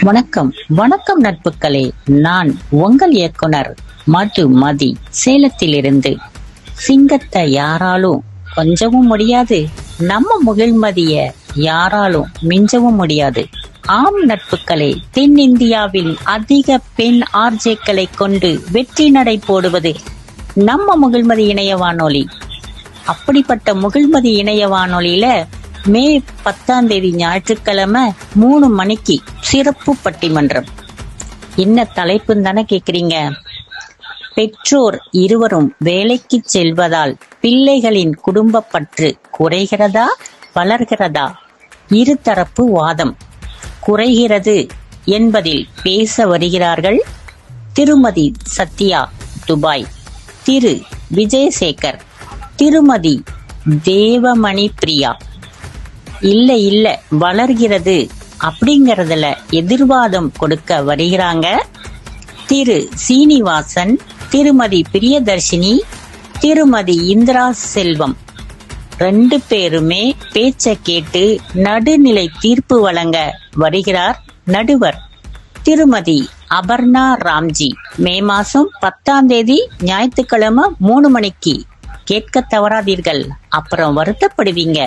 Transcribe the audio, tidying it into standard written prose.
வணக்கம் வணக்கம் நட்புகளே. நான் உங்கள் இயக்குனர் மதி சேலத்திலிருந்து. சிங்கத்தை யாராலும் கொஞ்சவும் முடியாது, நம்ம முகில்மதிய யாராலும் மிஞ்சவும் முடியாது. ஆம் நட்புகளே, தென்னிந்தியாவில் அதிக பெண் ஆர்ஜேக்களை கொண்டு வெற்றி நடை போடுவது நம்ம முகில்மதி இணைய வானொலி. அப்படிப்பட்ட முகில்மதி இணைய வானொலியில மே 10 ஞாயிற்றுக்கிழமை 3 மணிக்கு சிறப்பு பட்டிமன்றம். என்ன தலைப்புன்னு தானே கேக்குறீங்க? பெற்றோர் இருவரும் வேலைக்கு செல்வதால் பிள்ளைகளின் குடும்ப பற்று குறைகிறதா வளர்கிறதா? இருதரப்பு வாதம். குறைகிறது என்பதில் பேச வருகிறார்கள் திருமதி சத்யா துபாய், திரு விஜயசேகர், திருமதி தேவமணி பிரியா. இல்ல வளர்கிறது அப்படிங்கறதுல எதிர்வாதம் கொடுக்க வருகிறாங்க திரு சீனிவாசன், திருமதி பிரியதர்ஷினி, திருமதி இந்திரா செல்வம். 2 பேருமே பேச்ச கேட்டு நடுநிலை தீர்ப்பு வழங்க வருகிறார் நடுவர் திருமதி அபர்ணா ராம்ஜி. மே மாசம் 10 ஞாயிற்றுக்கிழமை 3 மணிக்கு கேட்க தவறாதீர்கள், அப்புறம் வருத்தப்படுவீங்க.